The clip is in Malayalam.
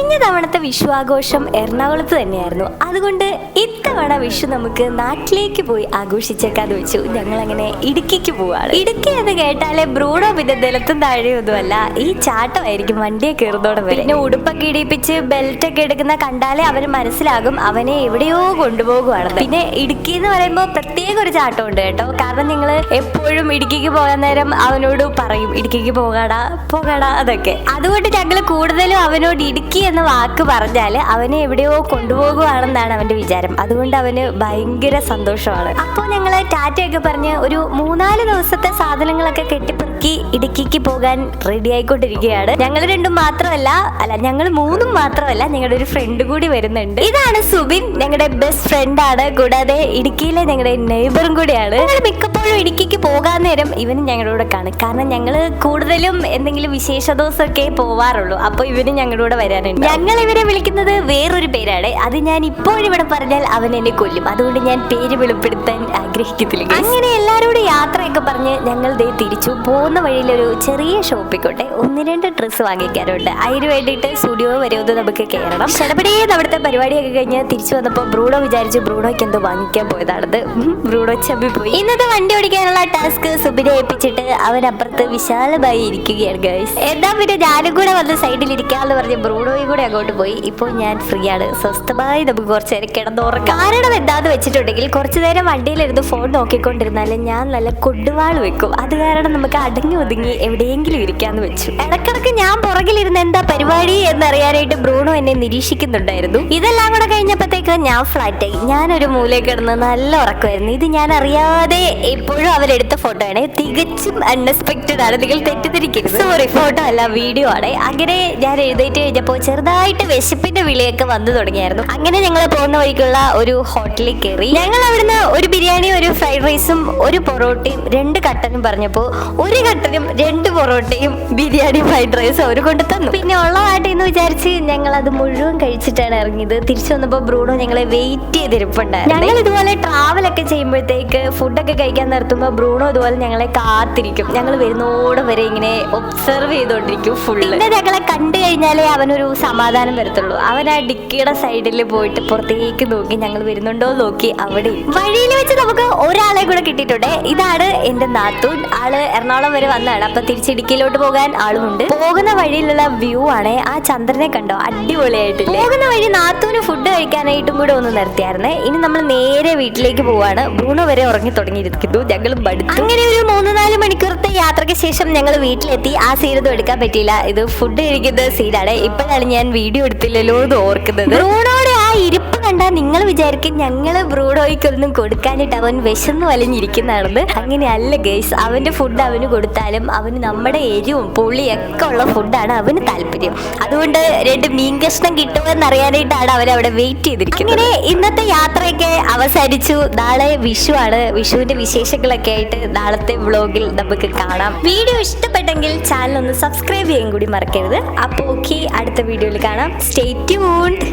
കഴിഞ്ഞ തവണത്തെ വിഷു ആഘോഷം എറണാകുളത്ത് തന്നെയായിരുന്നു. അതുകൊണ്ട് ഇത്തവണ വിഷു നമുക്ക് നാട്ടിലേക്ക് പോയി ആഘോഷിച്ചേക്കാന്ന് വെച്ചു. ഞങ്ങൾ അങ്ങനെ ഇടുക്കിക്ക് പോവാണ്. ഇടുക്കി എന്ന് കേട്ടാലേ ബ്രൂണോ പിന്നെ നിലത്തും താഴെയൊന്നുമല്ല, ഈ ചാട്ടമായിരിക്കും വണ്ടിയെ കയറുന്നോടെ വരെ. പിന്നെ ഉടുപ്പൊക്കെ ഇടിപ്പിച്ച് ബെൽറ്റ് ഒക്കെ എടുക്കുന്ന കണ്ടാലേ അവന് മനസ്സിലാകും അവനെ എവിടെയോ കൊണ്ടുപോകുവാണെന്ന്. പിന്നെ ഇടുക്കി എന്ന് പറയുമ്പോൾ പ്രത്യേക ഒരു ചാട്ടമുണ്ട് കേട്ടോ. കാരണം ഞങ്ങള് എപ്പോഴും ഇടുക്കിക്ക് പോകാൻ നേരം അവനോട് പറയും ഇടുക്കിക്ക് പോകാടാ പോകാടാ അതൊക്കെ. അതുകൊണ്ട് ഞങ്ങൾ കൂടുതലും അവനോട് ഇടുക്കി എന്ന വാക്ക് പറഞ്ഞാല് അവനെ എവിടെയോ കൊണ്ടുപോകുവാണെന്നാണ് അവന്റെ വിചാരം. അതുകൊണ്ട് അവന് ഭയങ്കര സന്തോഷമാണ്. അപ്പോൾ ഞങ്ങള് ടാറ്റയൊക്കെ പറഞ്ഞ് ഒരു 3-4 ദിവസത്തെ സാധനങ്ങളൊക്കെ കെട്ടിപ്പെറുക്കി ഇടുക്കിക്ക് പോകാൻ റെഡി ആയിക്കൊണ്ടിരിക്കുകയാണ്. ഞങ്ങൾ രണ്ടും മാത്രമല്ല, ഞങ്ങൾ 3 മാത്രമല്ല, ഞങ്ങളുടെ ഒരു ഫ്രണ്ട് കൂടി വരുന്നുണ്ട്. ഇതാണ് സുബിൻ, ഞങ്ങളുടെ ബെസ്റ്റ് ഫ്രണ്ട് ആണ്. കൂടാതെ ഇടുക്കിയിലെ ഞങ്ങളുടെ നെയ്ബറും കൂടിയാണ്. ഞങ്ങൾ മിക്കപ്പോഴും ഇടുക്കിക്ക് പോകാൻ നേരം ഇവനും ഞങ്ങളുടെ കൂടെ കാണും. കാരണം ഞങ്ങൾ കൂടുതലും എന്തെങ്കിലും വിശേഷ ദിവസമൊക്കെ പോവാറുള്ളൂ. അപ്പൊ ഇവനും ഞങ്ങളുടെ കൂടെ വരാനുണ്ട്. ഞങ്ങൾ ഇവരെ വിളിക്കുന്നത് വേറൊരു പേരാണ്. അത് ഞാൻ ഇപ്പോഴിവിടെ പറഞ്ഞാൽ അവൻ എന്നെ കൊല്ലും. അതുകൊണ്ട് ഞാൻ പേര് വെളിപ്പെടുത്താൻ ആഗ്രഹിക്കത്തില്ല. അങ്ങനെ എല്ലാവരോടും യാത്രയൊക്കെ പറഞ്ഞ് ഞങ്ങൾ ദേ തിരിച്ചു. പോകുന്ന വഴിയിലൊരു ചെറിയ ഷോപ്പിക്കോട്ടെ 1-2 ഡ്രസ്സ് വാങ്ങിക്കാറുണ്ട്. അതിന് വേണ്ടിയിട്ട് സ്റ്റുഡിയോ വരെ ഒന്ന് നമുക്ക് കയറണം. ചെറുപടിയേന്ന് അവിടുത്തെ പരിപാടിയൊക്കെ കഴിഞ്ഞ് തിരിച്ചു വന്നപ്പോൾ ബ്രൂണോ വിചാരിച്ചു ബ്രൂണോയ്ക്ക് എന്തോ വാങ്ങിക്കാൻ പോയതാണത്. ബ്രൂണോ ചമ്മി പോയി. ഇന്നത്തെ വണ്ടി ഓടിക്കാനുള്ള ടാസ്ക് സുബിനെ ഏൽപ്പിച്ചിട്ട് അവൻ അപ്പുറത്ത് വിശാലമായി ഇരിക്കുകയാണ് ഗൈസ്. എന്നാ പിന്നെ ഞാനും കൂടെ വന്ന് സൈഡിൽ ഇരിക്കാന്ന് പറഞ്ഞ് ബ്രൂണോയും കൂടെ അങ്ങോട്ട് പോയി. ഇപ്പോൾ ഞാൻ ഫ്രീ ആണ്, സ്വസ്ഥമായി നമുക്ക് കുറച്ച് നേരം കിടന്നുറങ്ങാം. കാരണം എന്താന്ന് വെച്ചിട്ടുണ്ടെങ്കിൽ കുറച്ചു നേരം വണ്ടിയിലിരുന്ന് ഫോൺ നോക്കിക്കൊണ്ടിരുന്നാലും ഞാൻ നല്ല കൊടുവാൾ വെക്കും. അത് കാരണം നമുക്ക് അടങ്ങി ഒതുങ്ങി എവിടെയെങ്കിലും ഇരിക്കാന്ന് വെച്ചു. ഇടക്കിടക്ക് ഞാൻ പുറകിലിരുന്ന് എന്താ പരിപാടി എന്നറിയാനായിട്ട് ബ്രൂണോ എന്നെ നിരീക്ഷിക്കുന്നുണ്ടായിരുന്നു. ഇതെല്ലാം കൂടെ കഴിഞ്ഞപ്പോഴത്തേക്ക് ഞാൻ ഫ്ലാറ്റായി. ഞാനൊരു മൂലയിൽ കിടന്ന് നല്ല ഉറക്കമായിരുന്നു. ഇത് ഞാൻ അറിയാതെ എപ്പോഴും അവരെടുത്ത ഫോട്ടോ ആണ്. തികച്ചും അൺഎക്സ്പെക്റ്റഡ് ആണ്, നിങ്ങൾ തെറ്റിദ്ധരിക്കരുത്. സോറി, ഫോട്ടോ അല്ല വീഡിയോ ആണ്. അങ്ങനെ ഞാൻ എഴുന്നേറ്റ് കഴിഞ്ഞപ്പോൾ ചെറുതായിട്ട് വിശപ്പിന്റെ വിളിയൊക്കെ വന്നു തുടങ്ങിയായിരുന്നു. അങ്ങനെ ഞങ്ങൾ പോകുന്ന വഴിക്കുള്ള ഒരു ഹോട്ടലിൽ കയറി. ഞങ്ങൾ അവിടുന്ന് ഒരു ബിരിയാണിയും ഒരു ഫ്രൈഡ് റൈസും ഒരു പൊറോട്ടയും 2 കട്ടനും പറഞ്ഞപ്പോൾ 1 കട്ടനും 2 പൊറോട്ടയും ബിരിയാണിയും ഫ്രൈഡ് റൈസും അവർ കൊണ്ട് തന്നു. പിന്നെ ഉള്ളതായിട്ട് എന്ന് വിചാരിച്ച് ഞങ്ങൾ അത് മുഴുവൻ കഴിച്ചിട്ടാണ് ഇറങ്ങിയത്. തിരിച്ചു വന്നപ്പോൾ ബ്രൂണോ ഞങ്ങളെ വെയിറ്റ് ചെയ്തിരിപ്പുണ്ടായിരുന്നു. ഞങ്ങൾ ഇതുപോലെ ട്രാവലൊക്കെ ചെയ്യുമ്പോഴത്തേക്ക് ഫുഡൊക്കെ കഴിക്കാൻ നിർത്തുമ്പോൾ ബ്രൂണോ ഇതുപോലെ ഞങ്ങളെ കാത്തിരിക്കും. ഞങ്ങൾ വരുന്നോടെ വരെ ഇങ്ങനെ ഒബ്സർവ് ചെയ്തോണ്ടിരിക്കും ഫുള്ള്. പിന്നെ ഞങ്ങളെ കണ്ടു കഴിഞ്ഞാലേ അവനൊരു സമാധാനം വരത്തുള്ളൂ. അവൻ ആ ഡിക്കിയുടെ സൈഡിൽ പോയിട്ട് പുറത്തേക്ക് നോക്കി ഞങ്ങൾ വരുന്നുണ്ടോ നോക്കി അവിടെ വഴിയിൽ വെച്ച് നമുക്ക് ഒരാളെ കൂടെ കിട്ടിയിട്ടുണ്ട്. ഇതാണ് എന്റെ നാത്തൂൻ. ആള് എറണാകുളം വരെ വന്നതാണ്. അപ്പൊ തിരിച്ചിടുക്കിയിലോട്ട് പോകാൻ ആളുമുണ്ട്. പോകുന്ന വഴിയിലുള്ള വ്യൂ ആണ്. ആ ചന്ദ്രനെ കണ്ടോ, അടിപൊളിയായിട്ടില്ലേ. പോകുന്ന വഴി നാത്തൂന് ഫുഡ് കഴിക്കാനായിട്ടും കൂടെ ഒന്ന് നിർത്തിയായിരുന്നേ. ഇനി നമ്മൾ നേരെ വീട്ടിലേക്ക് പോവാണ്. ബ്രൂണോ വരെ ഉറങ്ങി തുടങ്ങിയിരിക്കുന്നു. ഞങ്ങൾ പഠിത്തു. അങ്ങനെ ഒരു 3-4 മണിക്കൂറത്തെ യാത്രയ്ക്ക് ശേഷം ഞങ്ങൾ വീട്ടിലെത്തി. ആ സീനൊന്നും എടുക്കാൻ പറ്റിയില്ല. ഇത് ഫുഡ് കഴിക്കുന്ന സീനാണ്. ഇപ്പോഴാണ് ഞാൻ വീഡിയോ എടുത്തില്ലല്ലോ എന്ന് ഓർക്കുന്നത്. ബ്രൂണോയുടെ ആ ഇരിപ്പ് കണ്ടാൽ നിങ്ങൾ വിചാരിക്കും ഞങ്ങള് ബ്രൂണോയ്ക്കൊന്നും കൊടുക്കാനിട്ട് അവൻ വിശന്ന് വലിഞ്ഞിരിക്കുന്നതാണെന്ന്. അങ്ങനെയല്ല ഗൈസ്. അവന്റെ ഫുഡ് അവന് കൊടുത്താലും അവന് നമ്മുടെ എരിവും പുളിയൊക്കെ ഉള്ള ഫുഡാണ് അവന് താല്പര്യം. അതുകൊണ്ട് 2 മീൻ കഷ്ണം കിട്ടുമെന്നറിയാനായിട്ടാണ് അവൻ അവിടെ വെയിറ്റ് ചെയ്തിരിക്കുന്നത്. അങ്ങനെ ഇന്നത്തെ യാത്രയൊക്കെ അവസാനിച്ചു. നാളെ വിഷു ആണ്. വിഷുവിന്റെ വിശേഷങ്ങളൊക്കെ ആയിട്ട് നാളത്തെ വ്ളോഗിൽ നമുക്ക് കാണാം. വീഡിയോ ഇഷ്ടപ്പെട്ടെങ്കിൽ ചാനൽ ഒന്ന് സബ്സ്ക്രൈബ് ചെയ്യാൻ കൂടി മറക്കരുത്. അപ്പോൾ ഓക്കെ, അടുത്ത വീഡിയോയിൽ കാണാം. Stay tuned.